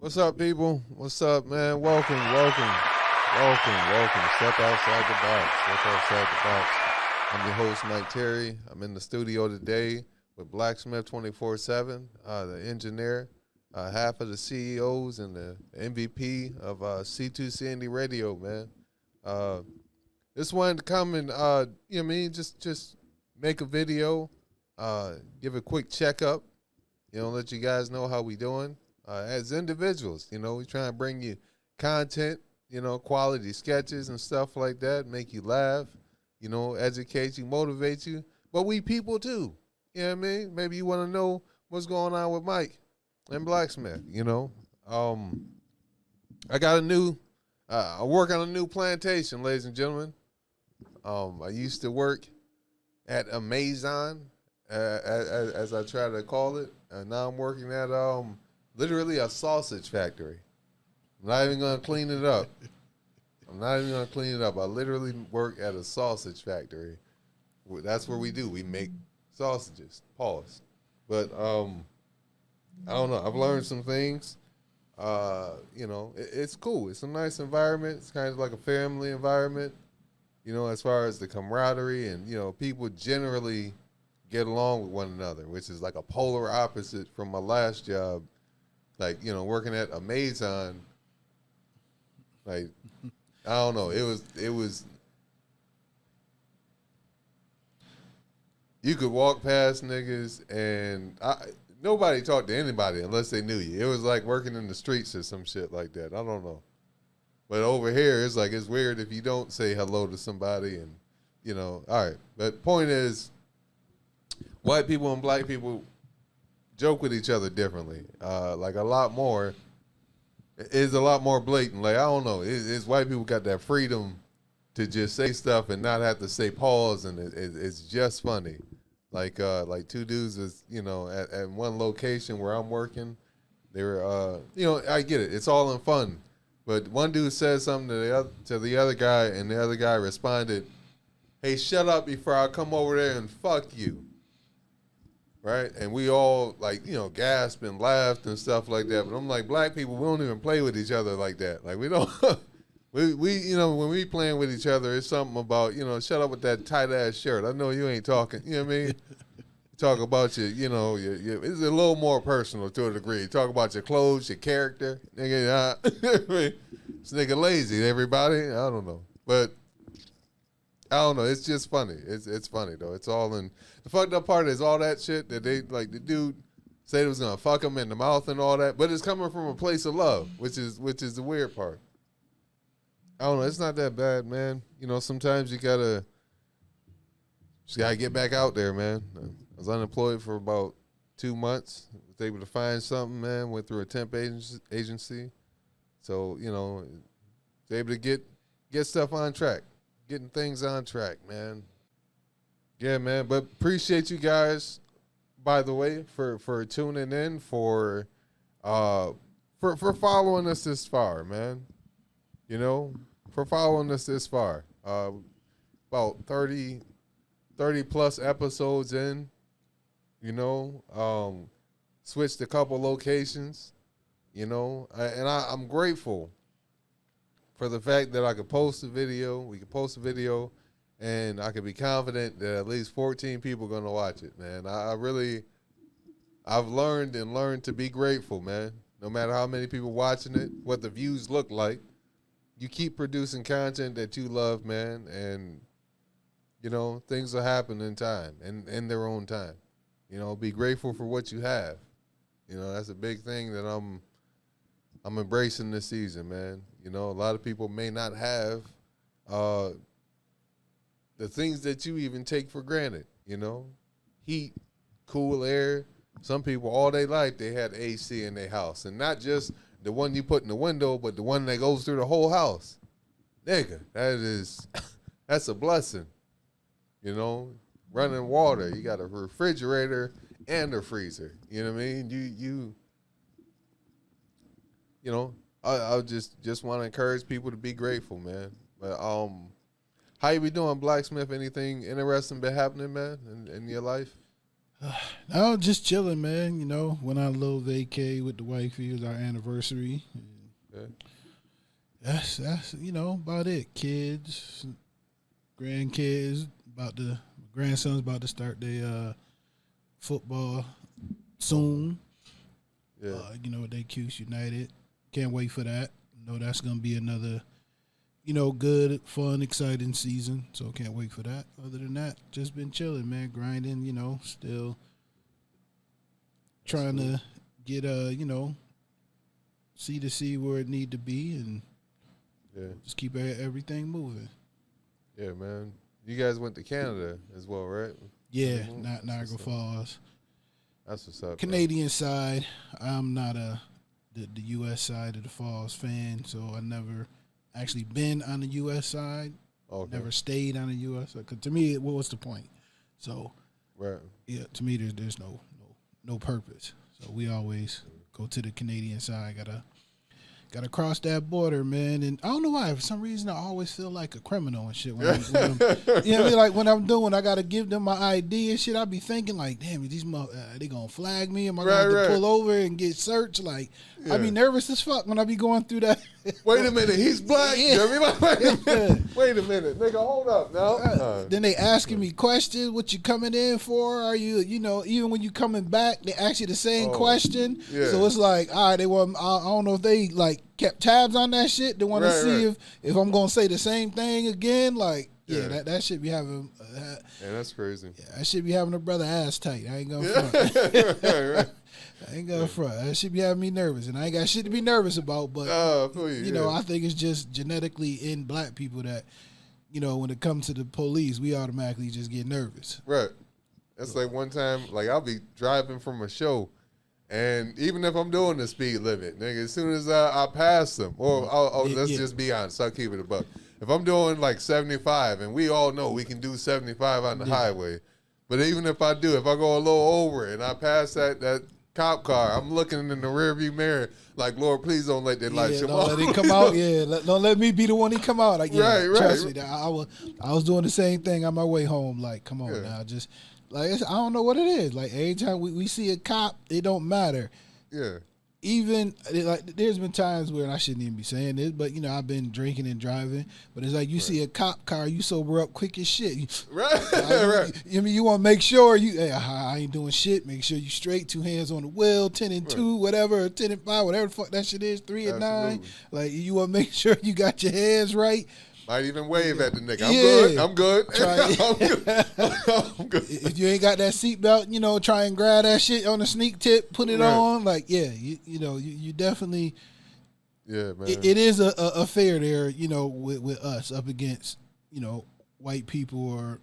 What's up, people? What's up, man? Welcome. Step outside the box. Step outside the box. I'm your host, Mike Terry. I'm in the studio today with Blacksmith 24/7, the engineer, half of the CEOs, and the MVP of C2CND Radio, man. Uh, just wanted to come and, just make a video, give a quick checkup, let you guys know how we doing. As individuals, we try and bring you content, quality sketches and stuff like that, make you laugh, educate you, motivate you. But we people too. You know what I mean? Maybe you want to know what's going on with Mike and Blacksmith, I got I work on a new plantation, ladies and gentlemen. I used to work at Amazon, as I try to call it, and now I'm working at literally a sausage factory. I'm not even going to clean it up. I literally work at a sausage factory. That's what we do. We make sausages. Pause. But I don't know. I've learned some things. It's cool. It's a nice environment. It's kind of like a family environment, as far as the camaraderie and, people generally get along with one another, which is like a polar opposite from my last job. Like, working at Amazon, like, I don't know. It was, you could walk past niggas and nobody talked to anybody unless they knew you. It was like working in the streets or some shit like that. I don't know. But over here, it's like, it's weird if you don't say hello to somebody and, all right. But point is, white people and black people joke with each other differently. Like a lot more blatant. Like, I don't know. It's white people got that freedom to just say stuff and not have to say pause, and it's just funny. Like two dudes is, at one location where I'm working, they were, I get it. It's all in fun. But one dude said something to the other guy, and the other guy responded, "Hey, shut up before I come over there and fuck you." Right? And we all, gasped and laughed and stuff like that. But I'm like, black people, we don't even play with each other like that. Like, we don't, we when we playing with each other, it's something about, shut up with that tight-ass shirt. I know you ain't talking, you know what I mean? Talk about your, it's a little more personal to a degree. Talk about your clothes, your character. Nigga, this nigga lazy, everybody. I don't know. But I don't know. It's just funny. It's funny though. It's all in. The fucked up part is all that shit that they like. The dude said he was gonna fuck him in the mouth and all that, but it's coming from a place of love, which is the weird part. I don't know. It's not that bad, man. Sometimes you just gotta get back out there, man. I was unemployed for about 2 months. Was able to find something, man. Went through a temp agency, so was able to get stuff on track. Getting things on track, man. Yeah, man. But appreciate you guys, by the way, for tuning in, for following us this far, man. For following us this far. About 30 plus episodes in. Switched a couple locations. I'm grateful for the fact that I could post a video, and I could be confident that at least 14 people are going to watch it, man. I've learned to be grateful, man. No matter how many people watching it, what the views look like, you keep producing content that you love, man, and, things will happen in time, in their own time. Be grateful for what you have. That's a big thing that I'm embracing this season, man. A lot of people may not have the things that you even take for granted, heat, cool air. Some people all their life they had AC in their house, and not just the one you put in the window, but the one that goes through the whole house. Nigga, that's a blessing. Running water, you got a refrigerator and a freezer. You know what I mean? I just want to encourage people to be grateful, man. But how you be doing, Blacksmith? Anything interesting been happening, man, in your life? No, just chilling, man. You know, went on a little vacay with the wifey. It was our anniversary. Yeah. That's about it. Kids, grandkids, about the grandsons about to start their football soon. Yeah. With they Cuse United. Can't wait for that. That's gonna be another, good, fun, exciting season. So can't wait for that. Other than that, just been chilling, man, grinding. Still trying to get C where it need to be and just keep everything moving. Yeah, man. You guys went to Canada as well, right? Yeah, not Niagara Falls. That's what's up. Canadian side. I'm not the U.S. side of the Falls fan, so I never actually been on the U.S. side. Okay. Never stayed on the U.S. Because to me, what was the point? So, right. Yeah, to me, there's no purpose. So we always go to the Canadian side. Gotta cross that border, man. And I don't know why. For some reason, I always feel like a criminal and shit. When I'm, like when I'm doing, I gotta give them my ID and shit. I be thinking like, damn, these they gonna flag me? Am I gonna have to pull over and get searched? Like, I be nervous as fuck when I be going through that. Wait a minute, he's black. Yeah. Wait a minute, nigga, hold up now. Then they asking me questions. What you coming in for? Are you, even when you coming back, they ask you the same question. Yeah. So it's like, all right, they want. I don't know if they like kept tabs on that shit. They want to see if I'm gonna say the same thing again. Like, that shit be having. Yeah, that's crazy. Yeah, I should be having a brother ass tight. I ain't gonna front. Right. I ain't gonna front. That should be having me nervous, and I ain't got shit to be nervous about. But I think it's just genetically in black people that, when it comes to the police, we automatically just get nervous. Right. That's like one time, like I'll be driving from a show, and even if I'm doing the speed limit, nigga, as soon as I pass them, or let's just be honest, I'll keep it a buck. If I'm doing like 75, and we all know we can do 75 on the highway, but even if I do, if I go a little over and I pass that cop car, I'm looking in the rearview mirror like, Lord, please don't let that light show up. Don't let it come out. Don't let me be the one he come out. Like, right. Trust me, I was doing the same thing on my way home. Like, come on now, just like I don't know what it is. Like every time we see a cop, it don't matter. Yeah. Even like there's been times where, and I shouldn't even be saying this, but I've been drinking and driving. But it's like you see a cop car, you sober up quick as shit. Right. Right. You want to make sure I ain't doing shit. Make sure you straight, 2 hands on the wheel, 10 and 2, whatever, 10 and 5, whatever the fuck that shit is, 3 and 9. Like you want to make sure you got your hands right. Might even wave at the nigga. I'm good. I'm good. If you ain't got that seatbelt, try and grab that shit on the sneak tip, put it on. Like, you definitely. Yeah, man. It is a affair there, with us up against, white people or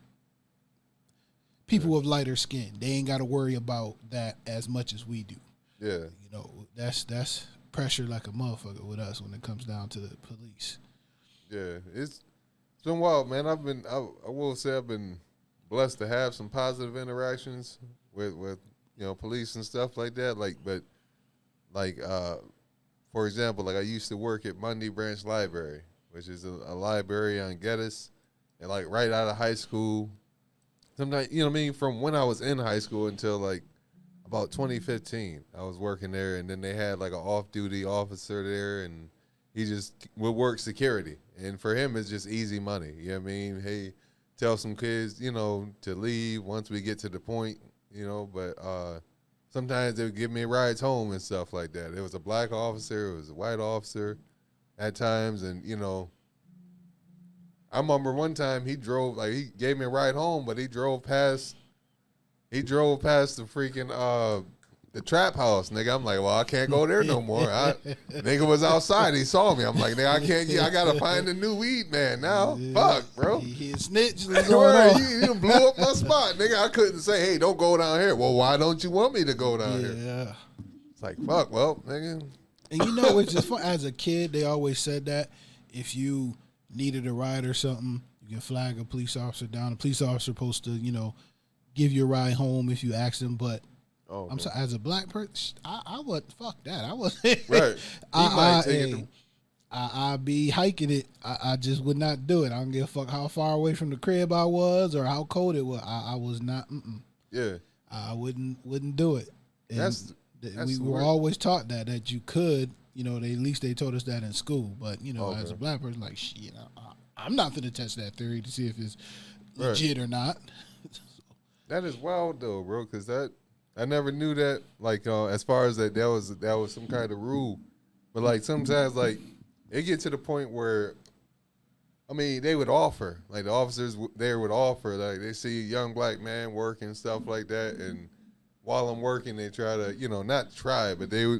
people with lighter skin. They ain't got to worry about that as much as we do. Yeah. That's pressure like a motherfucker with us when it comes down to the police. Yeah, it's been wild, man. I will say I've been blessed to have some positive interactions with police and stuff like that. For example, like I used to work at Mundy Branch Library, which is a library on Geddes, and like right out of high school. Sometimes, from when I was in high school until like about 2015, I was working there, and then they had like an off-duty officer there, and he just would work security. And for him, it's just easy money. You know what I mean? Hey, tell some kids, to leave once we get to the point, but sometimes they would give me rides home and stuff like that. It was a black officer. It was a white officer at times. And, I remember one time he gave me a ride home, but he drove past the freaking, the trap house, nigga. I'm like, well, I can't go there no more. Nigga was outside. He saw me. I'm like, nigga, I can't. I gotta find a new weed man now. Fuck, bro. He snitched. You blew up my spot, nigga. I couldn't say, hey, don't go down here. Well, why don't you want me to go down here? Yeah. It's like, fuck. Well, nigga. And it's just fun. As a kid, they always said that if you needed a ride or something, you can flag a police officer down. A police officer supposed to, give you a ride home if you ask them, but. Oh, I'm sorry. As a black person, I would fuck that. I was right. I'd be hiking it. I just would not do it. I don't give a fuck how far away from the crib I was or how cold it was. I was not. Yeah. I wouldn't do it. And That's we the were worst. always taught that you could, at least they told us that in school. But as a Okay. black person, like shit, I'm not gonna test that theory to see if it's Right. legit or not. That is wild though, bro. Because I never knew that. Like as far as that was some kind of rule. But like sometimes like it get to the point where, I mean, they would offer, like the officers there would offer, like they see a young black man working and stuff like that, and while I'm working, they try to, not try, but they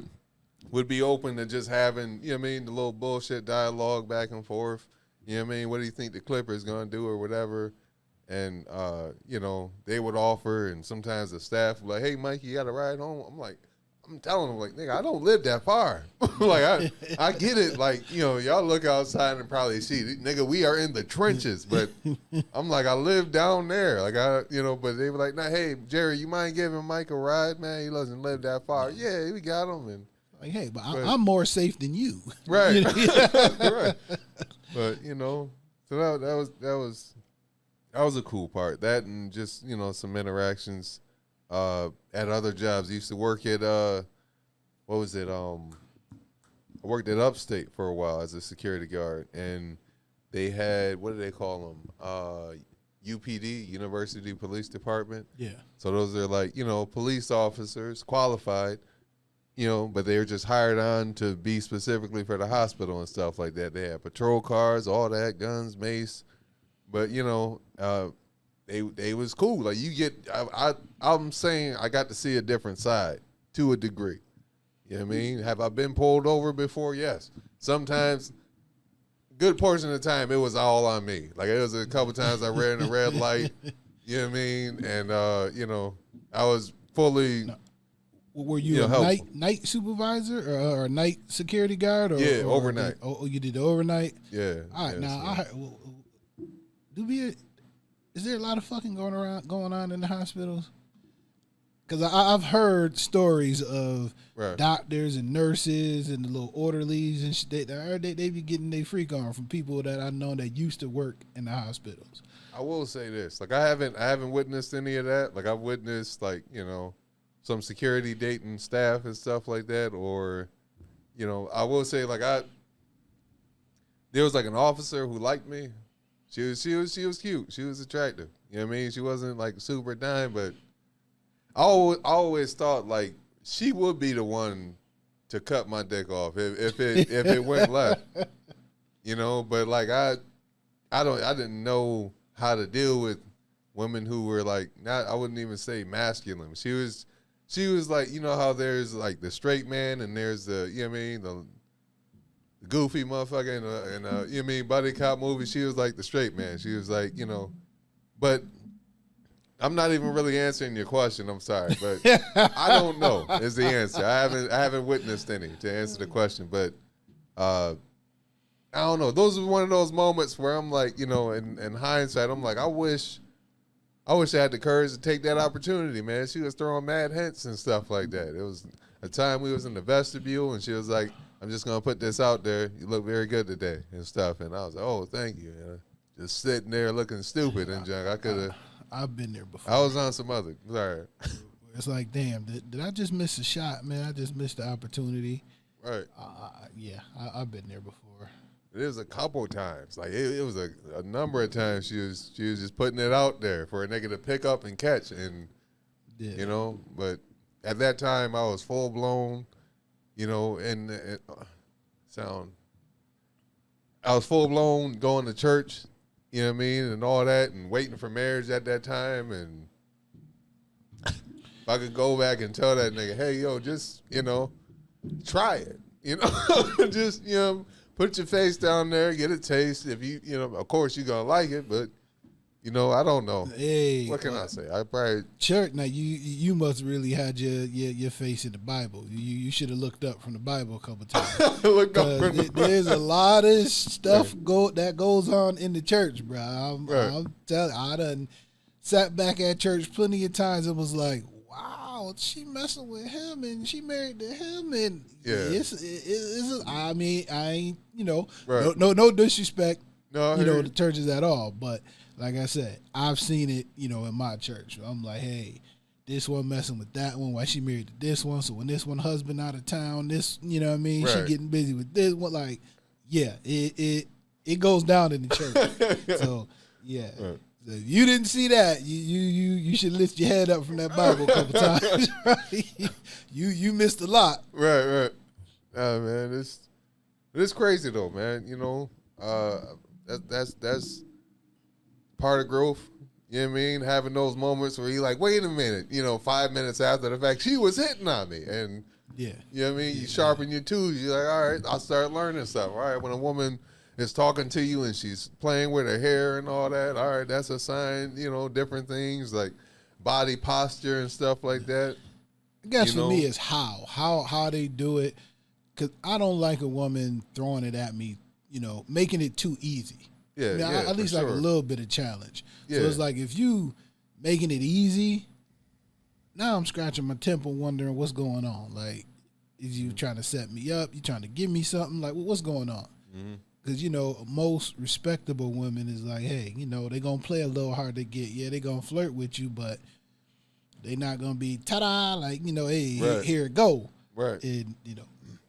would be open to just having, the little bullshit dialogue back and forth. You know what I mean? What do you think the Clippers gonna do or whatever? And they would offer, and sometimes the staff would like, "Hey, Mike, you got a ride home?" I'm telling them, like, nigga, I don't live that far. Like, I get it. Like, y'all look outside and probably see, nigga, we are in the trenches. But I'm like, I live down there. Like, but they were like, nah, hey, Jerry, you mind giving Mike a ride, man? He doesn't live that far. Yeah, we got him. And Like, hey, but I'm more safe than you. right. Right. But, so that was a cool part. That and just, some interactions at other jobs. I used to work at what was it? I worked at Upstate for a while as a security guard, and they had, what do they call them? UPD, University Police Department. Yeah. So those are like, police officers, qualified, but they're just hired on to be specifically for the hospital and stuff like that. They have patrol cars, all that, guns, mace, but they was cool. Like I'm saying I got to see a different side to a degree. You know what I mean? Have I been pulled over before? Yes. Sometimes, good portion of the time, it was all on me. Like it was a couple times I ran a red light. You know what I mean? And I was fully. No. Were you a night supervisor or a night security guard? Or, yeah, or overnight. You did the overnight? Yeah. All right, now is there a lot of fucking going on in the hospitals? Because I've heard stories of doctors and nurses and the little orderlies and shit. They be getting their freak on from people that I know that used to work in the hospitals. I will say this: like I haven't witnessed any of that. Like I've witnessed some security dating staff and stuff like that, or I will say there was like an officer who liked me. She was cute. She was attractive. You know what I mean? She wasn't like super dime, but I always thought like she would be the one to cut my dick off if it went left. But like I didn't know how to deal with women who were like I wouldn't even say masculine. She was like, how there's like the straight man and there's the the goofy motherfucker in buddy cop movie. She was like the straight man. She was like, but I'm not even really answering your question. I'm sorry, but I don't know is the answer. I haven't witnessed any to answer the question, but I don't know. Those are one of those moments where I'm like, in hindsight, I'm like, I wish I had the courage to take that opportunity, man. She was throwing mad hints and stuff like that. It was a time we was in the vestibule, and she was like, I'm just going to put this out there. You look very good today and stuff. And I was like, oh, thank you. Just sitting there looking stupid and junk. I could have. I've been there before. I was on some other. Sorry. It's like, damn, did I just miss a shot, man? I just missed the opportunity. Right. Yeah, I've been there before. It was a couple times. Like it was a number of times she was just putting it out there for a nigga to pick up and catch, and But at that time I was full blown, and I was full blown going to church, you know what I mean, and all that, and waiting for marriage at that time, and if I could go back and tell that nigga, hey, yo, just try it, just put your face down there, get a taste. If you, of course you're gonna like it, but I don't know. Hey, what can I say? I probably church. Now you must really had your face in the Bible. You should have looked up from the Bible a couple times. Looked up from there's a lot of stuff that goes on in the church, bro. I'm telling. I done sat back at church plenty of times. It was like, wow, she messing with him and she married to him, and it's I mean, I ain't no disrespect, the churches at all, but like I said, I've seen it, in my church. I'm like, hey, this one messing with that one, why she married to this one. So when this one husband out of town, this, you know what I mean, she Right. getting busy with this one. Like, yeah, it goes down in the church. So yeah. Right. So if you didn't see that, you should lift your head up from that Bible a couple times. Right? You missed a lot. Right. Man, it's crazy though, man. You know, that's part of growth. You know what I mean? Having those moments where you're like, wait a minute, 5 minutes after the fact, she was hitting on me. And Yeah. you know what I mean? You sharpen your tools. You're like, all right, I'll start learning stuff. All right, when a woman is talking to you and she's playing with her hair and all that, all right, that's a sign, different things like body posture and stuff like that. I guess You for know? me it's how they do it, because I don't like a woman throwing it at me, making it too easy. Yeah, I mean, yeah, I at least for like a sure. little bit of challenge. So Yeah. it's like if you making it easy, now I'm scratching my temple wondering what's going on. Like, is you trying to set me up? You trying to give me something? Like, what's going on? Mm-hmm. Because, most respectable women is like, hey, they going to play a little hard to get. Yeah, they going to flirt with you, but they not going to be, ta-da, like, hey, Right. here it go. Right. And,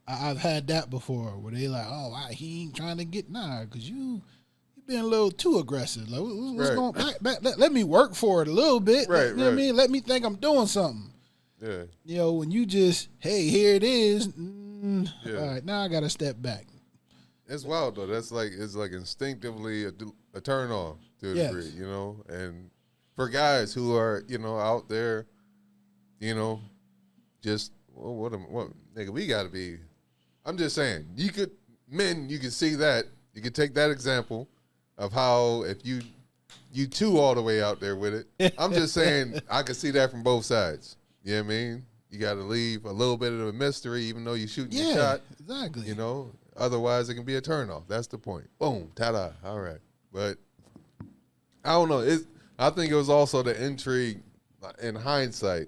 I've had that before where they like, oh, he ain't trying to get, because you being a little too aggressive. Like, what's Right. going on? Let me work for it a little bit. Right, You know what I right. mean? Let me think I'm doing something. Yeah. When you just, hey, here it is. Yeah. All right, now I got to step back. It's wild though. It's like instinctively a turn on to a Yes. degree, And for guys who are, out there, just what nigga, we gotta be. I'm just saying, you could see that. You could take that example of how if you two all the way out there with it. I'm just saying I could see that from both sides. You know what I mean? You got to leave a little bit of a mystery, even though you're shooting your Yeah, shot. exactly. Otherwise it can be a turnoff. That's the point. Boom, ta-da. All right, but I don't know. I think it was also the intrigue in hindsight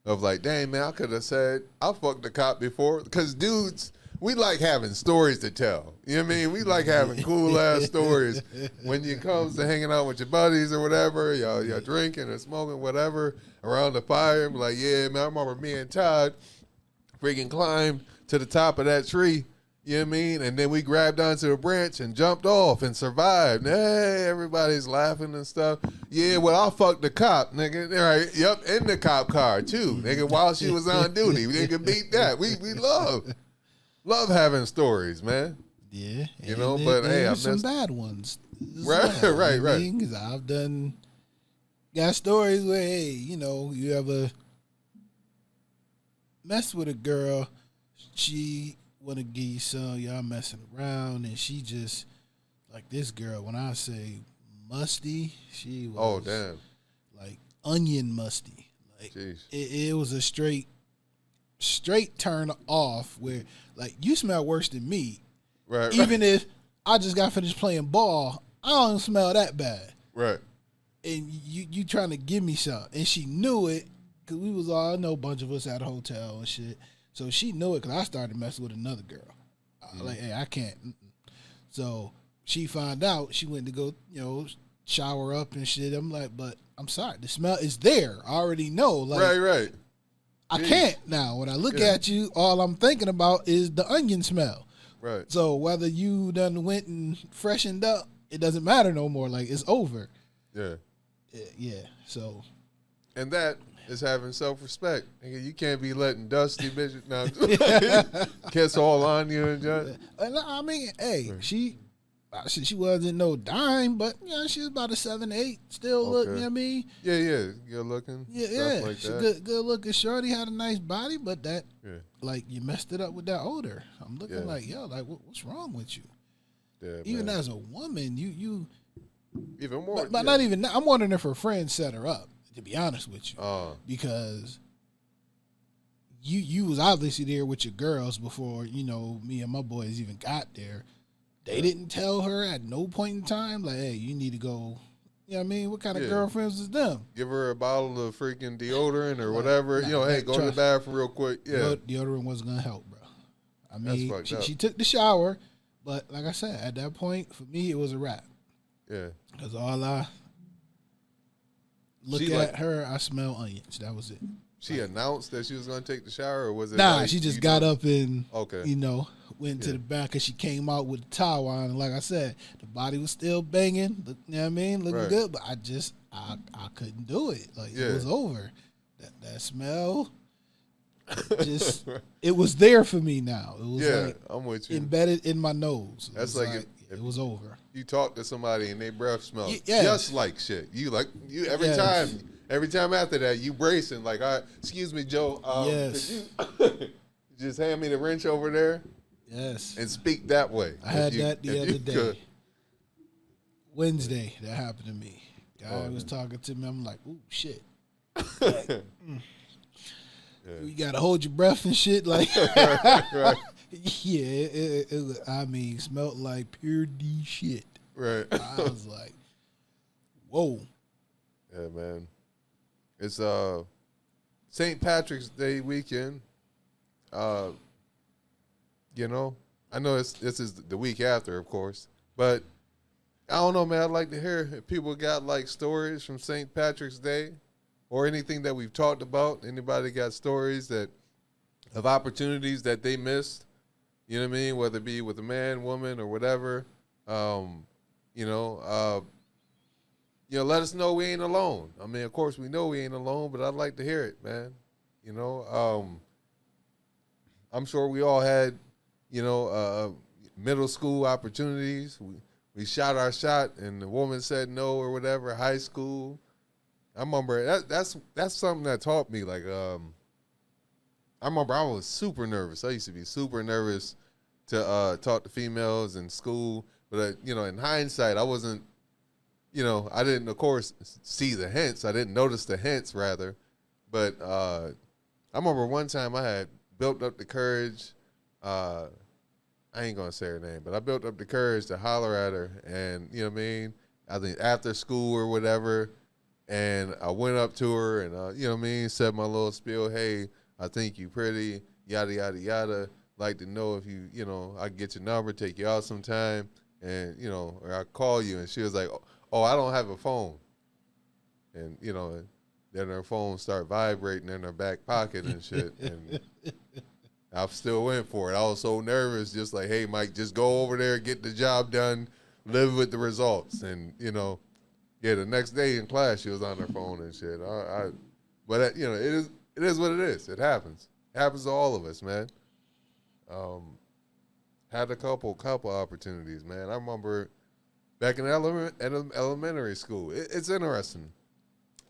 of like, dang man, I could have said I fucked the cop before, because dudes, we like having stories to tell. You know what I mean? We like having cool ass stories when it comes to hanging out with your buddies or whatever. Y'all drinking or smoking, whatever, around the fire. Be like, yeah, man, I remember me and Todd freaking climbed to the top of that tree. You know what I mean? And then we grabbed onto a branch and jumped off and survived. Hey, everybody's laughing and stuff. Yeah, well, I fucked the cop, nigga. All right, yep, in the cop car too, nigga, while she was on duty. We nigga beat that. We love having stories, man. Yeah, But hey, there's I some missed. bad ones. as Right, well, right, you know what I right. mean? 'Cause I've got stories where, hey, you ever mess with a girl, she want to give you some, y'all messing around, and she just, like this girl, when I say musty, she was Oh damn, like onion musty. Like jeez. it was a straight turn off where, like, you smell worse than me. Right, Even if I just got finished playing ball, I don't smell that bad. right. And you trying to give me some. And she knew it, because we was all, I know a bunch of us at a hotel and shit. So she knew it, because I started messing with another girl. Like, hey, I can't. So she found out. She went to go, shower up and shit. I'm like, but I'm sorry. The smell is there. I already know. Like, Right. I Jeez. can't now. When I look Yeah. at you, all I'm thinking about is the onion smell. Right. So whether you done went and freshened up, it doesn't matter no more. Like, it's over. Yeah. Yeah. So And that is having self-respect. Nigga, you can't be letting dusty bitches now kiss all on you and just. and I mean, hey, she wasn't no dime, but she was about a 7'8", still look. You Okay. know what I mean? Yeah, good looking. Yeah. Stuff like She that. good looking shorty, had a nice body, but that, Yeah. like, you messed it up with that odor. I'm looking Yeah. like, yo, like, what's wrong with you? Yeah, Even man. as a woman, you Even more. but yeah. not even. I'm wondering if her friends set her up. To be honest with you, because you was obviously there with your girls before me and my boys even got there. They didn't tell her at no point in time, like, hey, you need to go. You know what I mean? What kind of Yeah. girlfriends is them? Give her a bottle of freaking deodorant or whatever. Nah, Hey, go to the trust- bathroom real quick. Yeah. Deodorant wasn't gonna help, bro. I That's mean, fucked up. she took the shower, but like I said, at that point, for me, it was a wrap. Yeah. Because all I look at her, I smell onions. That was it. She announced that she was going to take the shower, or was it? Nah, like she just got up and, okay, went to the back, and she came out with the towel on. And like I said, the body was still banging. You know what I mean? Looking good, but I couldn't do it. Like, it was over. That smell, just, it was there for me now. It was like I'm with you. embedded in my nose. That's like it was over. You talk to somebody and their breath smells just like shit. You every time after that you bracing like, excuse me, Joe. Yes. Could you just hand me the wrench over there? Yes. And speak that way. I had that the other day. Wednesday, that happened to me. Guy was talking to me. I'm like, ooh, shit. Like, you gotta hold your breath and shit. Like, right. Yeah, it smelled like pure D shit. Right. I was like, whoa. Yeah, man. It's St. Patrick's Day weekend. I know this is the week after, of course, but I don't know, man. I'd like to hear if people got like stories from St. Patrick's Day or anything that we've talked about. Anybody got stories of opportunities that they missed? You know what I mean? Whether it be with a man, woman, or whatever. Let us know we ain't alone. I mean, of course we know we ain't alone, but I'd like to hear it, man. I'm sure we all had, middle school opportunities. We shot our shot, and the woman said no or whatever. High school, I remember that's something that taught me. Like, I remember I was super nervous. I used to be super nervous to talk to females in school, but in hindsight, I wasn't. I didn't, of course, see the hints. I didn't notice the hints, rather. But I remember one time I had built up the courage. I ain't going to say her name, but I built up the courage to holler at her. And, you know what I mean? I think after school or whatever. And I went up to her and, said my little spiel. Hey, I think you pretty, yada, yada, yada. Like to know if I can get your number, take you out sometime. And, or I call you. And she was like, oh, I don't have a phone. And, then her phone start vibrating in her back pocket and shit. And I still went for it. I was so nervous, just like, hey, Mike, just go over there, get the job done, live with the results. And, the next day in class, she was on her phone and shit. But, it is what it is. It happens. It happens to all of us, man. Had a couple opportunities, man. I remember back in elementary school. It's interesting.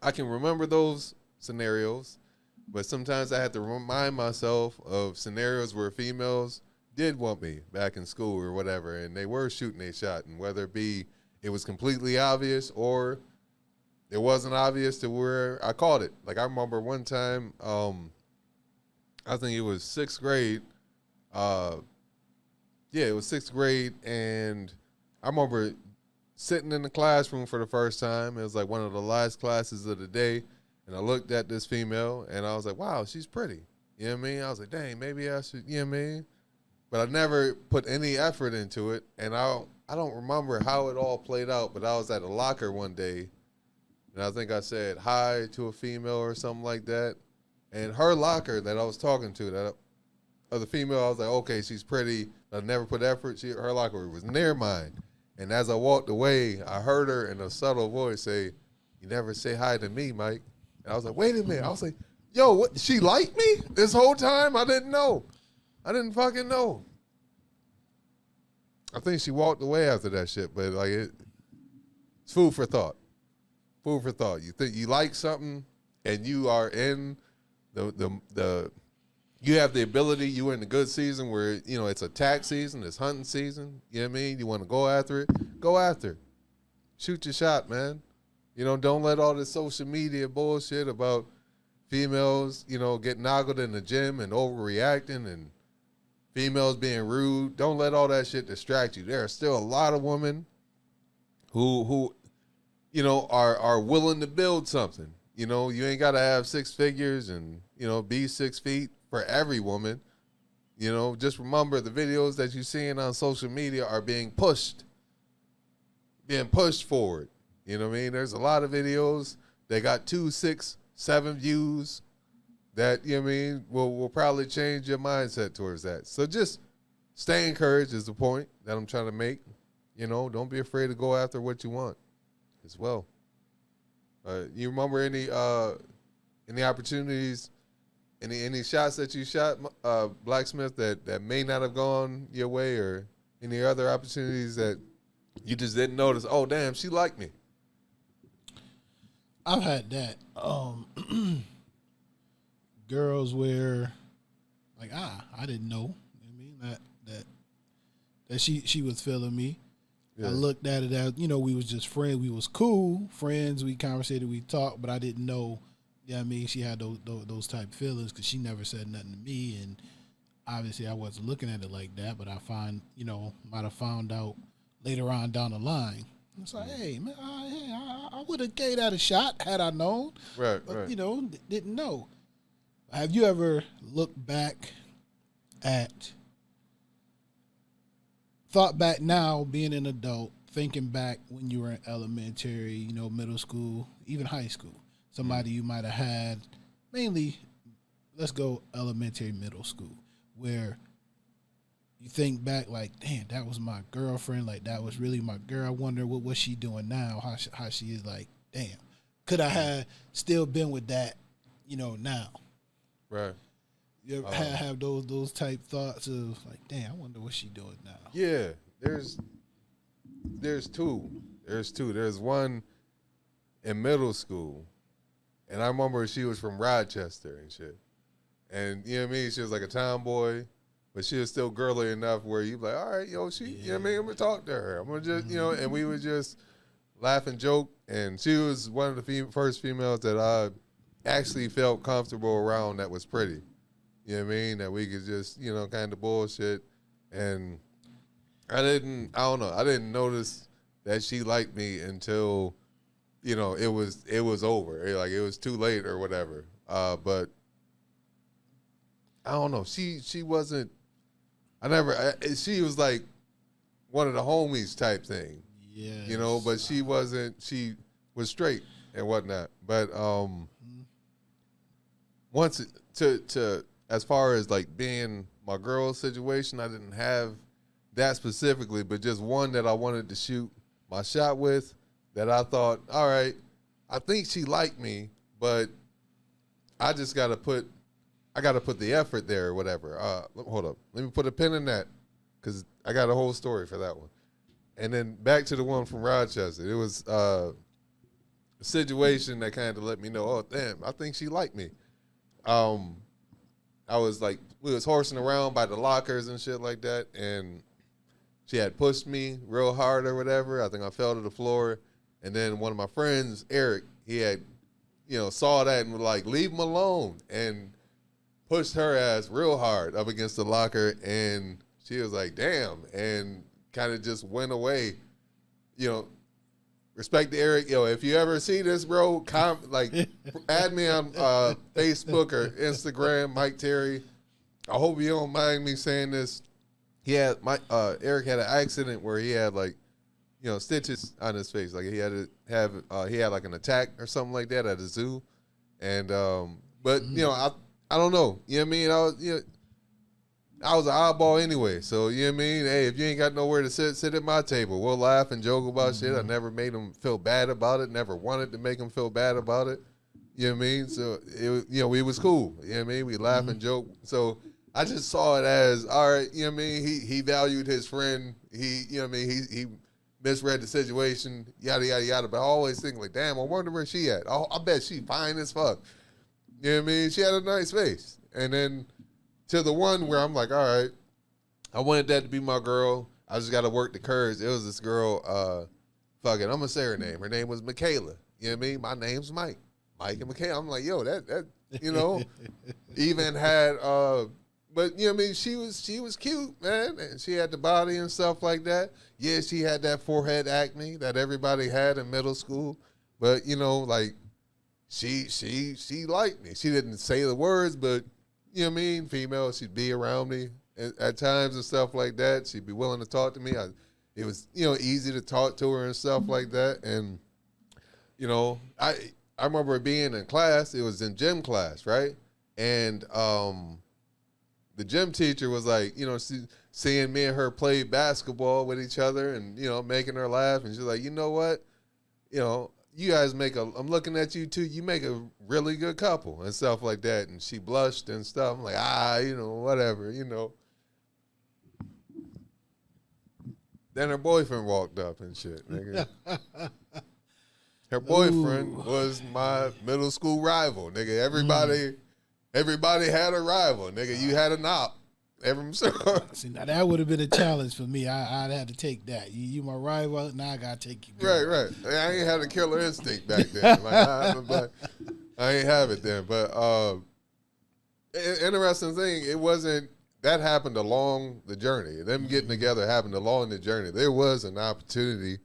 I can remember those scenarios, but sometimes I had to remind myself of scenarios where females did want me back in school or whatever, and they were shooting a shot, and whether it was completely obvious or it wasn't obvious to where I caught it. Like I remember one time, I think it was sixth grade. It was sixth grade, and I remember sitting in the classroom for the first time. It was like one of the last classes of the day, and I looked at this female, and I was like, wow, she's pretty. You know what I mean? I was like, dang, maybe I should, you know what I mean? But I never put any effort into it, and I don't remember how it all played out, but I was at a locker one day, and I think I said hi to a female or something like that, and her locker that I was talking to, that other female, I was like, okay, she's pretty. I never put effort. Her locker was near mine. And as I walked away, I heard her in a subtle voice say, you never say hi to me, Mike. And I was like, wait a minute. I was like, yo, what? She liked me this whole time? I didn't know. I didn't fucking know. I think she walked away after that shit, but like it's food for thought. Food for thought. You think you like something and you are in the you have the ability, you were in the good season where, it's attack season, it's hunting season. You know what I mean? You want to go after it? Go after it. Shoot your shot, man. Don't let all this social media bullshit about females, getting noggled in the gym and overreacting and females being rude. Don't let all that shit distract you. There are still a lot of women who are willing to build something. You ain't got to have six figures and, be 6 feet. For every woman, just remember the videos that you're seeing on social media are being pushed forward. You know what I mean? There's a lot of videos they got 2, 6, 7 views that, you know what I mean, will probably change your mindset towards that. So just stay encouraged is the point that I'm trying to make. You know, don't be afraid to go after what you want as well. You remember any opportunities, any shots that you shot, Blacksmith, that may not have gone your way, or any other opportunities that you just didn't notice? Oh, damn, she liked me. I've had that. Girls where, like, I didn't know. I mean that she was feeling me. Yeah. I looked at it as, we was just friends. We was cool friends. We conversated, we talked, but I didn't know. Yeah, I mean, she had those type of feelings because she never said nothing to me, and obviously I wasn't looking at it like that. But I might have found out later on down the line. It's like, hey man, I would have gave that a shot had I known. Right, but, right. Didn't know. Have you ever looked back thought back now, being an adult, thinking back when you were in elementary, middle school, even high school, somebody you might have had, mainly, let's go elementary, middle school, where you think back like, damn, that was my girlfriend, like that was really my girl. I wonder what she doing now, how she is, like, damn, could I have still been with that, now? Right. You ever have those type thoughts of like, damn, I wonder what she doing now? Yeah, there's two. There's one in middle school, and I remember she was from Rochester and shit. And you know what I mean? She was like a tomboy, but she was still girly enough where you like, all right, you know what I mean? I'm gonna talk to her. I'm gonna just, and we would just laugh and joke. And she was one of the first females that I actually felt comfortable around that was pretty. You know what I mean? That we could just, kind of bullshit. And I didn't notice that she liked me until, it was over. It was too late or whatever. But I don't know. She wasn't, she was like one of the homies type thing. Yeah. But she wasn't, she was straight and whatnot. But once to as far as like being my girl situation, I didn't have that specifically, but just one that I wanted to shoot my shot with that I thought, all right, I think she liked me, but I just got to put the effort there or whatever. Hold up. Let me put a pin in that because I got a whole story for that one. And then back to the one from Rochester. It was a situation that kind of let me know, oh, damn, I think she liked me. I was like, we was horsing around by the lockers and shit like that, and she had pushed me real hard or whatever. I think I fell to the floor, and then one of my friends, Eric, he had, saw that and was like, leave him alone, and pushed her ass real hard up against the locker, and she was like, damn, and kind of just went away. Respect to Eric. If you ever see this, bro, add me on Facebook or Instagram, Mike Terry. I hope you don't mind me saying this. Eric had an accident where he had stitches on his face. Like he had like an attack or something like that at a zoo. And but I don't know. You know what I mean? I was an oddball anyway, so you know what I mean? Hey, if you ain't got nowhere to sit at my table, we'll laugh and joke about shit. I never made them feel bad about it, never wanted to make them feel bad about it. You know what I mean? So, we was cool. You know what I mean? We laugh and joke. So, I just saw it as, all right, you know what I mean? He valued his friend. He misread the situation, yada, yada, yada. But I always think, like, damn, I wonder where she at. I bet she fine as fuck. You know what I mean? She had a nice face. And then to the one where I'm like, all right, I wanted that to be my girl. I just got to work the courage. It was this girl, I'm going to say her name. Her name was Michaela. You know what I mean? My name's Mike. Mike and Michaela. I'm like, yo, that even had, but you know what I mean? She was cute, man. And she had the body and stuff like that. Yeah, she had that forehead acne that everybody had in middle school. But, she liked me. She didn't say the words, but you know what I mean? Female, she'd be around me at times and stuff like that. She'd be willing to talk to me. It was, easy to talk to her and stuff like that. And, I remember being in class. It was in gym class, right? And the gym teacher was like, seeing me and her play basketball with each other, and making her laugh. And she's like, you know what, you guys I'm looking at you two. You make a really good couple and stuff like that. And she blushed and stuff. I'm like, whatever. Then her boyfriend walked up and shit, nigga. Her boyfriend was my middle school rival, nigga. Everybody had a rival, nigga. You had an op. See, now that would have been a challenge for me. I'd have to take that. You my rival, now I gotta take you. Right. I ain't had a killer instinct back then. I ain't have it then. But interesting thing, it wasn't. That happened along the journey. Them getting together happened along the journey. There was an opportunity,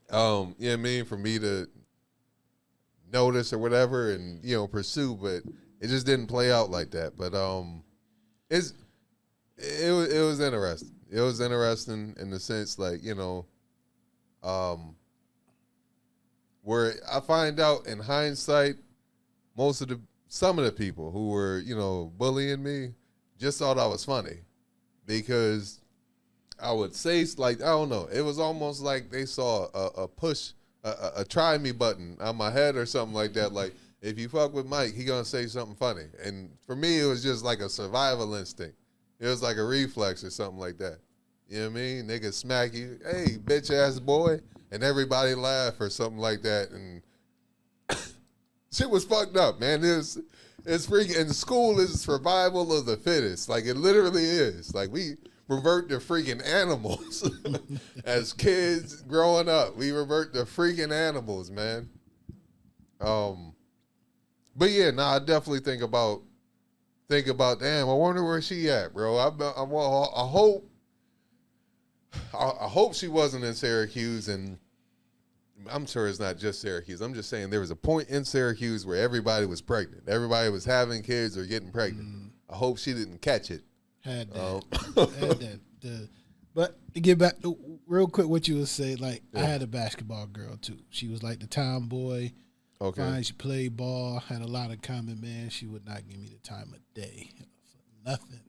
for me to notice or whatever and, pursue, but it just didn't play out like that. But it was interesting. It was interesting in the sense, like, where I find out in hindsight, some of the people who were, bullying me just thought I was funny, because I would say, like, I don't know, it was almost like they saw a push, a try me button on my head or something like that. Like, if you fuck with Mike, he gonna say something funny. And for me, it was just like a survival instinct. It was like a reflex or something like that. You know what I mean? Niggas smack you, hey, bitch ass boy, and everybody laugh or something like that. And shit was fucked up, man. It's freaking, and school is survival of the fittest. Like, it literally is. Like, we revert to freaking animals. As kids growing up, we revert to freaking animals, man. But yeah, I definitely think about, damn, I wonder where she at, bro. I hope she wasn't in Syracuse, and I'm sure it's not just Syracuse. I'm just saying there was a point in Syracuse where everybody was pregnant. Everybody was having kids or getting pregnant. I hope she didn't catch it. Had that. But to get back to real quick what you was saying, like, I had a basketball girl too. She was like the tomboy. Okay. Fine, she played ball, had a lot of common, man. She would not give me the time of day. Nothing.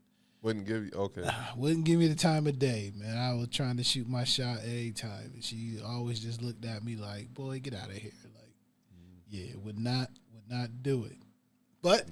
Wouldn't give you, okay. Wouldn't give me the time of day, man. I was trying to shoot my shot every time, and she always just looked at me like, boy, get out of here. Like, would not do it. But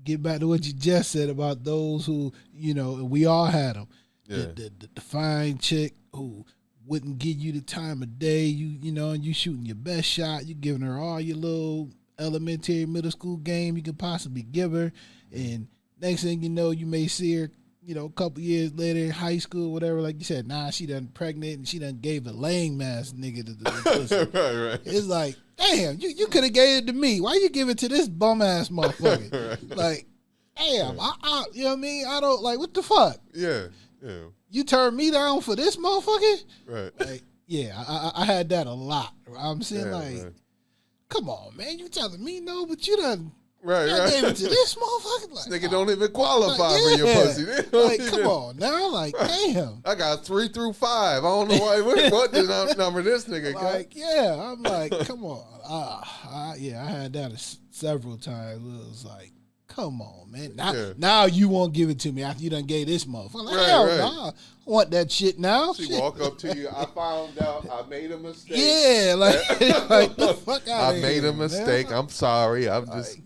get back to what you just said about those who, we all had them. Yeah. The fine chick who wouldn't give you the time of day, and you shooting your best shot, you giving her all your little elementary, middle school game you could possibly give her, and next thing you know, you may see her, a couple years later in high school, whatever, like you said, she done pregnant and she done gave a lame ass nigga the pussy. Right. It's like, damn, you could have gave it to me. Why you give it to this bum ass motherfucker? Right. Like, damn, I you know what I mean? I don't, like, what the fuck? Yeah. You turned me down for this motherfucker? Right. Like, I had that a lot. I'm saying, man. Come on, man, you telling me no, but you done. Right. Gave it to this motherfucker. Like, this nigga don't even qualify for your pussy. Come on now, like, damn. I got 3 through 5. I don't know why. What the number this nigga got? Like, I'm like, come on. I had that several times. It was like, come on, man. Now you won't give it to me after you done gave this motherfucker. Like, hell no. I want that shit now. She walk up to you. I found out I made a mistake. Yeah, like the fuck out of here. I made a mistake. Man. I'm sorry. I'm just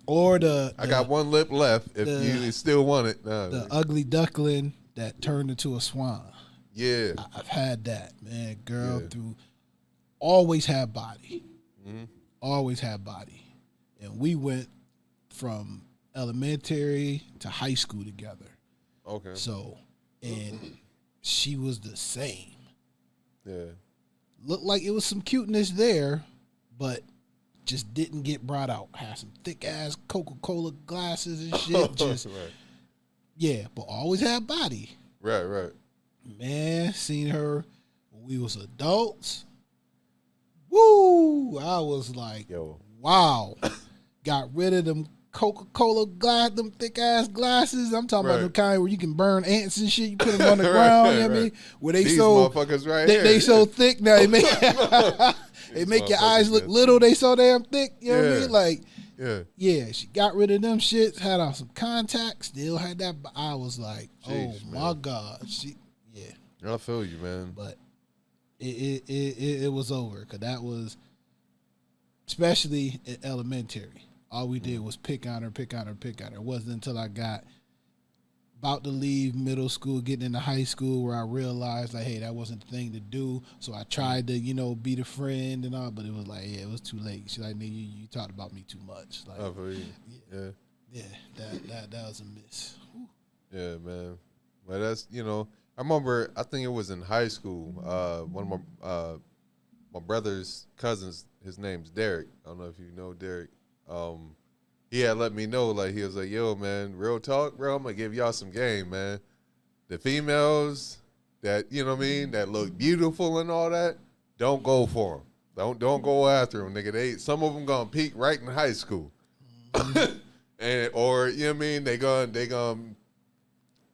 Or I got one lip left. If you still want it, the ugly duckling that turned into a swan. Yeah, I've had that, man. Girl through always had body, always had body, and we went from elementary to high school together. Okay. So, and she was the same. Yeah. Looked like it was some cuteness there, but just didn't get brought out. Had some thick ass Coca-Cola glasses and shit. Just right. Yeah, but always had body. Right. Man, seen her when we was adults. Woo! I was like, wow. Got rid of them Coca-Cola glass, them thick ass glasses. I'm talking about the kind where you can burn ants and shit. You put them on the ground. You know what I mean? Where they These motherfuckers here. They so thick now. They make your eyes look little. They so damn thick. You know what I mean? Like, yeah. She got rid of them shits. Had on some contacts. Still had that. I was like, Jeez, oh my God. I feel you, man. But it was over because that was, especially in elementary. All we did was pick on her. It wasn't until I got about to leave middle school, getting into high school, where I realized, like, hey, that wasn't the thing to do. So I tried to, be the friend and all, but it was like, yeah, it was too late. She's like, nigga, you talked about me too much. Like, I feel you. Yeah. That was a miss. Whew. Yeah, man. But that's, I remember, I think it was in high school. One of my brother's cousins, his name's Derek. I don't know if you know Derek. He had let me know, like, he was like, yo, man, real talk, bro, I'm going to give y'all some game, man. The females that, that look beautiful and all that, don't go for them. Don't go after them, nigga. Some of them going to peak right in high school. Or, they going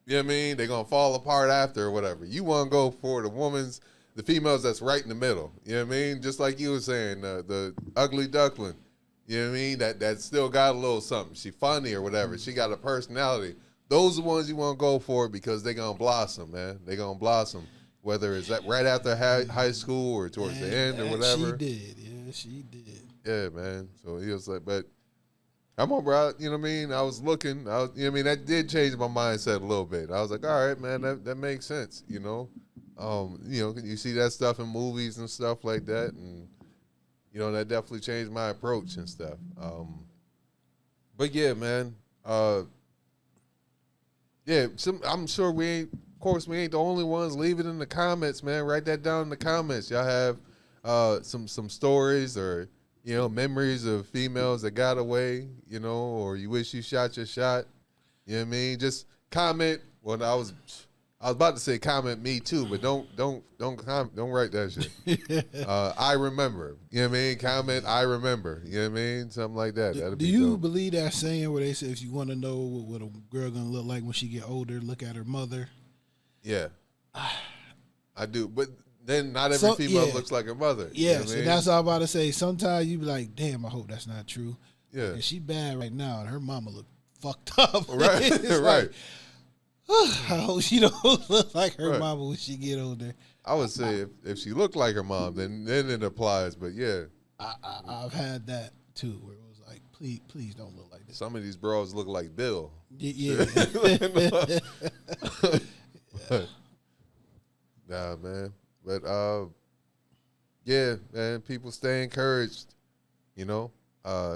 to fall apart after or whatever. You want to go for the females that's right in the middle. You know what I mean? Just like you were saying, the ugly duckling. You know what I mean? That still got a little something. She funny or whatever. She got a personality. Those are the ones you want to go for because they're going to blossom, man. They're going to blossom. Whether it's right after high school or towards the end or whatever. She did. Yeah, she did. Yeah, man. So he was like, but I remember, I was looking. That did change my mindset a little bit. I was like, all right, man, that makes sense, you see that stuff in movies and stuff like that, and that definitely changed my approach and stuff. But yeah, man. I'm sure we ain't the only ones. Leave it in the comments, man. Write that down in the comments. Y'all have some stories or memories of females that got away, or you wish you shot your shot. You know what I mean? Just comment. Well, I was about to say comment me too, but don't write that shit. I remember. You know what I mean? Comment I remember. You know what I mean? Something like that. Do you believe that saying where they say if you want to know what a girl gonna look like when she get older, look at her mother? Yeah. I do. But then not every female looks like her mother. Yeah, so that's all I'm about to say. Sometimes you be like, damn, I hope that's not true. Yeah. And she bad right now and her mama look fucked up. Right. Right. I hope she don't look like her mama when she get older. I would say if she looked like her mom, then it applies. But yeah, I've had that too, where it was like, please don't look like this. Some of these bros look like Bill. Yeah. Nah, man. But yeah, man. People stay encouraged.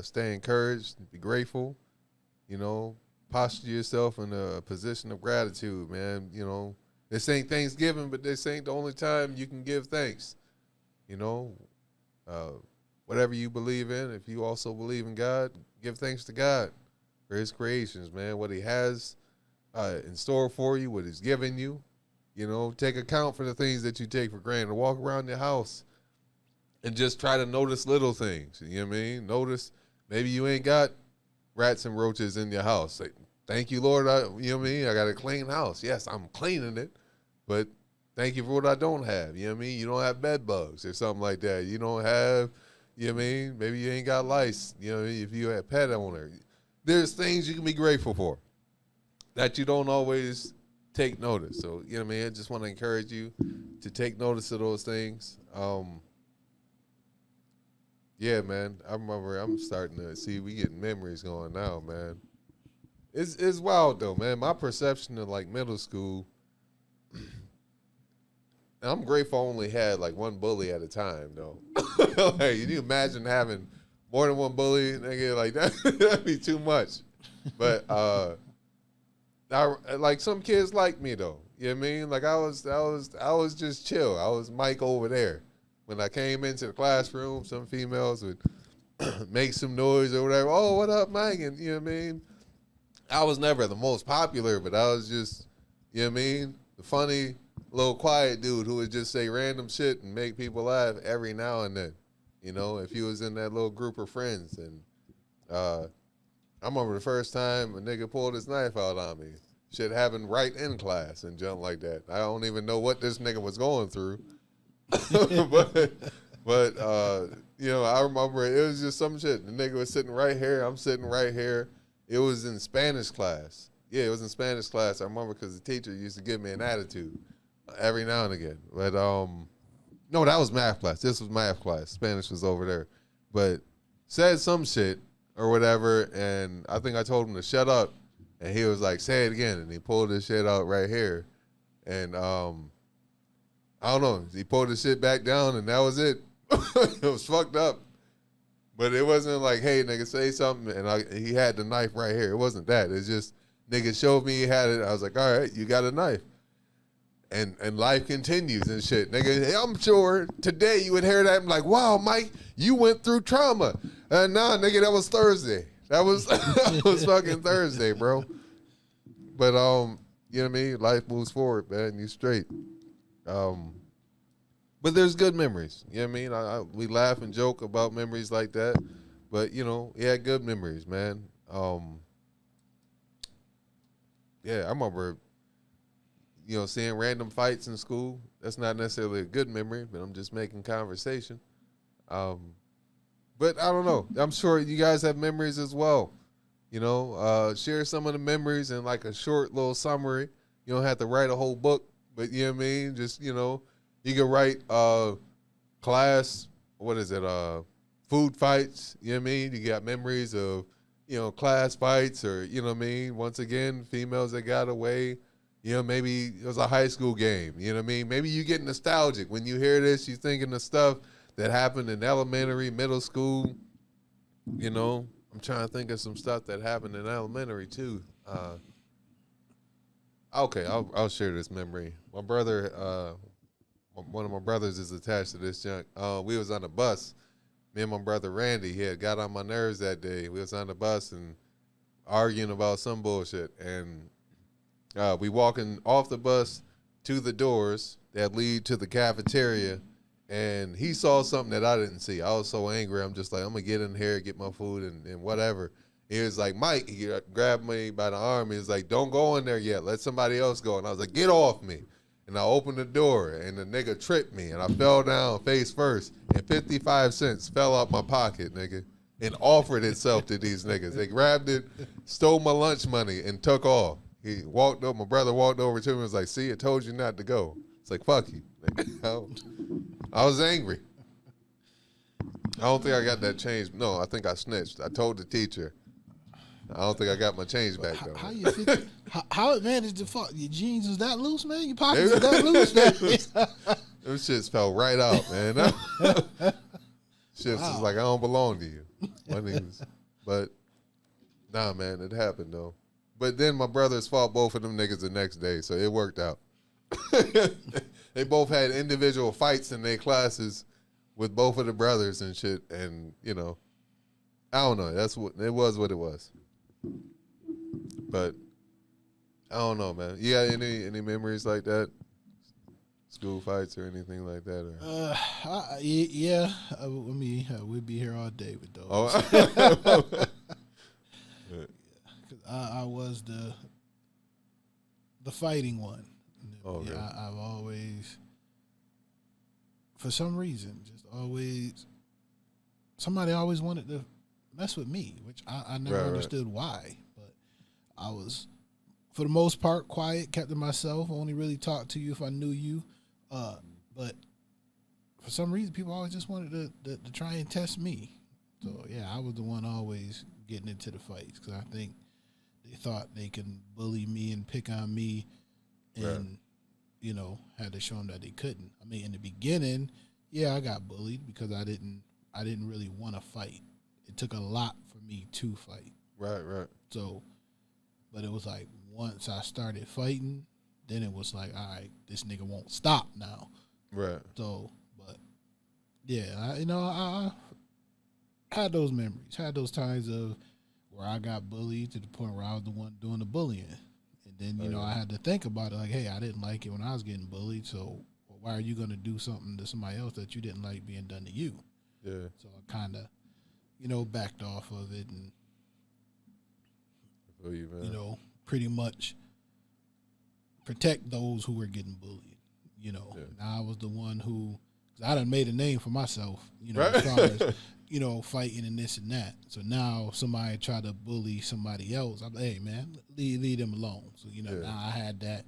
Stay encouraged. Be grateful. Posture yourself in a position of gratitude, man. This ain't Thanksgiving, but this ain't the only time you can give thanks. Whatever you believe in, if you also believe in God, give thanks to God for his creations, man. What he has in store for you, what he's given you. Take account for the things that you take for granted. Walk around your house and just try to notice little things. You know what I mean? Notice maybe you ain't got rats and roaches in your house. Say, thank you, Lord. You know what I mean? I got a clean house. Yes, I'm cleaning it, but thank you for what I don't have. You know what I mean? You don't have bed bugs or something like that. You don't have, you know what I mean? Maybe you ain't got lice. You know what I mean? If you have a pet owner, there's things you can be grateful for that you don't always take notice. So, you know what I mean? I just want to encourage you to take notice of those things. Yeah, man. I remember I'm starting to see we getting memories going now, man. It's wild though, man. My perception of like middle school, I'm grateful I only had like one bully at a time though. Like, can you imagine having more than one bully? Nigga, like that'd be too much. But like some kids like me though. You know what I mean? Like I was just chill. I was Mike over there. When I came into the classroom, some females would make some noise or whatever. Oh, what up, Mike? And you know what I mean? I was never the most popular, but I was just, you know what I mean? The funny, little quiet dude who would just say random shit and make people laugh every now and then. If he was in that little group of friends. And I remember the first time a nigga pulled his knife out on me. Shit happened right in class and junk like that. I don't even know what this nigga was going through. but But you know, I remember it was just some shit. The nigga was sitting right here. I'm sitting right here. It was in Spanish class. Yeah, it was in Spanish class. I remember because the teacher used to give me an attitude every now and again. But no, that was math class. This was math class. Spanish was over there. But said some shit or whatever, and I think I told him to shut up, and he was like, "Say it again," and he pulled this shit out right here, and I don't know. He pulled the shit back down, and that was it. It was fucked up. But it wasn't like, hey, nigga, say something, and he had the knife right here. It wasn't that. It's just, nigga showed me he had it. I was like, all right, you got a knife. And life continues and shit. Nigga, hey, I'm sure today you would hear that and be like, wow, Mike, you went through trauma. Nah, nigga, that was Thursday. That was that was fucking Thursday, bro. But, you know what I mean? Life moves forward, man. You straight. But there's good memories. You know what I mean? We laugh and joke about memories like that. But, you know, he had good memories, man. Yeah, I remember, you know, seeing random fights in school. That's not necessarily a good memory, but I'm just making conversation. But I don't know. I'm sure you guys have memories as well. You know, share some of the memories in like a short little summary. You don't have to write a whole book, but you know what I mean? Just, you know, you can write class, what is it, food fights, you know what I mean? You got memories of, you know, class fights or, you know what I mean? Once again, females that got away, you know, maybe it was a high school game, you know what I mean? Maybe you get nostalgic. When you hear this, you're thinking of stuff that happened in elementary, middle school, you know? I'm trying to think of some stuff that happened in elementary too. Okay, I'll share this memory. My brother, one of my brothers is attached to this junk. We was on the bus. Me and my brother Randy, he had got on my nerves that day. We was on the bus and arguing about some bullshit. And we walking off the bus to the doors that lead to the cafeteria. And he saw something that I didn't see. I was so angry. I'm just like, I'm going to get in here, get my food and whatever. He was like, Mike, he grabbed me by the arm. He was like, don't go in there yet. Let somebody else go. And I was like, get off me. And I opened the door, and the nigga tripped me, and I fell down face first, and 55 cents fell out my pocket, nigga, and offered itself to these niggas. They grabbed it, stole my lunch money, and took off. He walked up, my brother walked over to me and was like, see, I told you not to go. It's like, fuck you. I was angry. I don't think I got that change. No, I think I snitched. I told the teacher. I don't think I got my change back though. How you fit, how it managed to fuck? Your jeans was that loose, man? Your pockets was that loose, man? Those shits fell right out, man. Shits was like, I don't belong to you. But nah, man, it happened though. But then my brothers fought both of them niggas the next day, so it worked out. They both had individual fights in their classes with both of the brothers and shit, and you know, I don't know. That's what it was. What it was. But I don't know, man. You got any memories like that? School fights or anything like that? Or? Yeah. I mean, we'd be here all day with those. Oh. I was the fighting one. Oh, yeah, okay. I've always, for some reason, just always, somebody always wanted to mess with me, which I never understood why. But I was, for the most part, quiet, kept to myself. Only really talked to you if I knew you. But for some reason, people always just wanted to try and test me. So yeah, I was the one always getting into the fights because I think they thought they can bully me and pick on me, and you know, had to show them that they couldn't. I mean, in the beginning, yeah, I got bullied because I didn't really want to fight. It took a lot for me to fight. Right. So, but it was like once I started fighting, then it was like, all right, this nigga won't stop now. Right. So, but yeah, I had those memories, had those times of where I got bullied to the point where I was the one doing the bullying. And then, you know, I had to think about it like, hey, I didn't like it when I was getting bullied, so why are you going to do something to somebody else that you didn't like being done to you? Yeah. So I kind of, you know, backed off of it and, you know, pretty much protect those who were getting bullied, you know. Yeah. And I was the one who 'Cause I done made a name for myself, Right. as far as, fighting and this and that. So now somebody try to bully somebody else. I'm like, hey, man, leave them alone. So, now I had that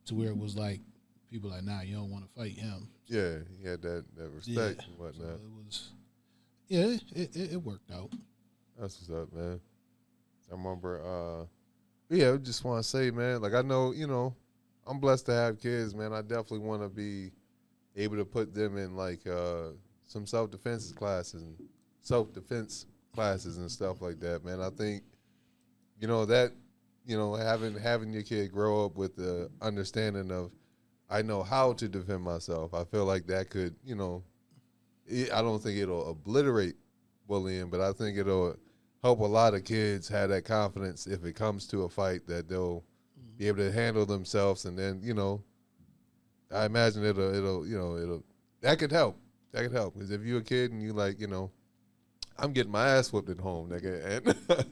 to where it was like, people like, nah, you don't want to fight him. Yeah, he had that respect and whatnot. So it was, it worked out. That's what's up, man. I remember, I just want to say, man, like I know, I'm blessed to have kids, man. I definitely want to be able to put them in like some self-defense classes and stuff like that, man. I think, having your kid grow up with the understanding of, I know how to defend myself. I feel like that could, I don't think it'll obliterate bullying, but I think it'll help a lot of kids have that confidence if it comes to a fight that they'll be able to handle themselves. And then, I imagine it'll that could help. That could help. Because if you're a kid and you like, I'm getting my ass whipped at home, nigga,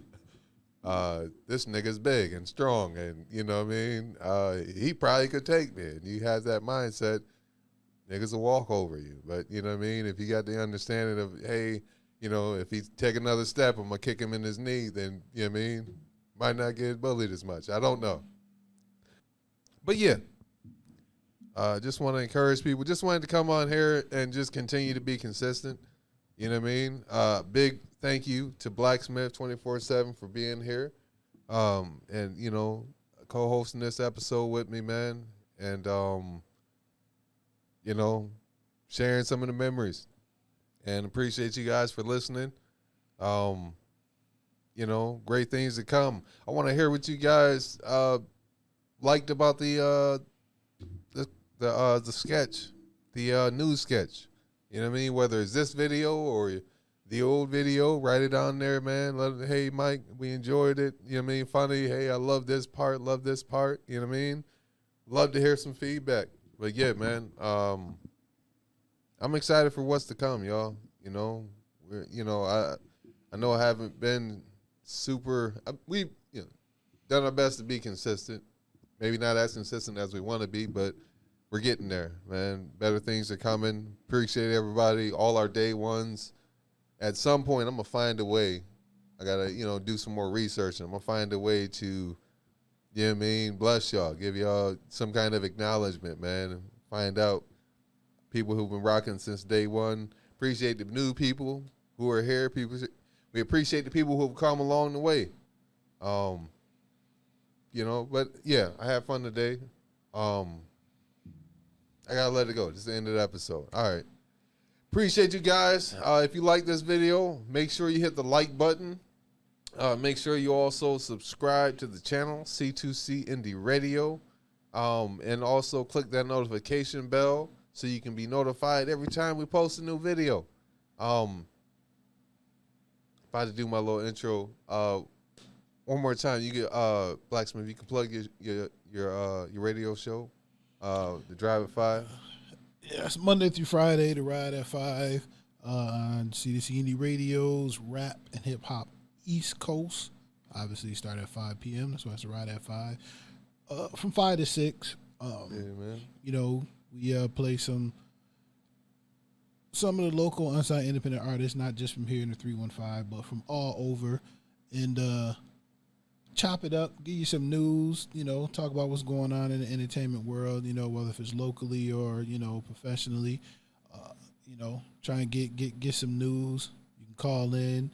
and this nigga's big and strong, and you know what I mean? He probably could take me. And you have that mindset, niggas will walk over you. But you know what I mean? If you got the understanding of, hey, if he take another step, I'm gonna kick him in his knee, then you know what I mean? Might not get bullied as much. I don't know. But yeah. Just want to encourage people. Just wanted to come on here and just continue to be consistent. You know what I mean? Big thank you to Blacksmith 24/7 for being here, and co-hosting this episode with me, man, and sharing some of the memories. And appreciate you guys for listening. Great things to come. I want to hear what you guys liked about the sketch, the news sketch. You know what I mean? Whether it's this video or the old video, write it on there, man. Hey, Mike, we enjoyed it. You know what I mean? Funny. Hey, I love this part. Love this part. You know what I mean? Love to hear some feedback. But yeah, man. I'm excited for what's to come, y'all. I know I haven't been super. We've done our best to be consistent. Maybe not as consistent as we want to be, but we're getting there, man. Better things are coming. Appreciate everybody, all our day ones. At some point, I'm gonna find a way. I gotta, do some more research, and I'm gonna find a way to, you know what I mean, bless y'all, give y'all some kind of acknowledgement, man, and find out people who've been rocking since day one. Appreciate the new people who are here. We appreciate the people who have come along the way. But yeah, I had fun today. I gotta let it go. This is the end of the episode. All right. Appreciate you guys. If you like this video, make sure you hit the like button. Make sure you also subscribe to the channel, C2C Indie Radio. And also click that notification bell so you can be notified every time we post a new video. If I had to do my little intro one more time, you get Blacksmith, you can plug your radio show, The Drive at 5. Yeah, it's Monday through Friday, The Ride at 5 on CDC Indie Radio's Rap and Hip Hop East Coast. Obviously, start at 5 p.m. That's why it's The Ride at 5. From 5 to 6. Yeah, man. We play some of the local unsigned independent artists, not just from here in the 315, but from all over, and chop it up, give you some news, talk about what's going on in the entertainment world, whether if it's locally or, professionally, try and get some news. You can call in,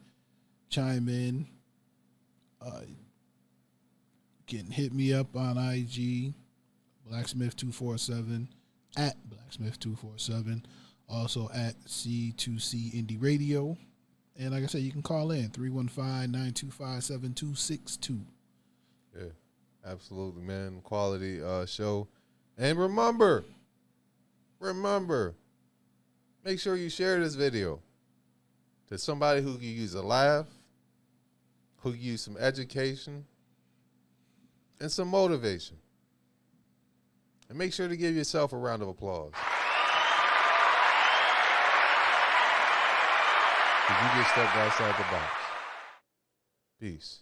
chime in, hit me up on IG, Blacksmith247, at Blacksmith247, also at C2C Indie Radio. And like I said, you can call in 315-925-7262. Yeah, absolutely, man. Quality show. And remember, make sure you share this video to somebody who can use a laugh, who can use some education, and some motivation. And make sure to give yourself a round of applause. You just stepped outside the box. Peace.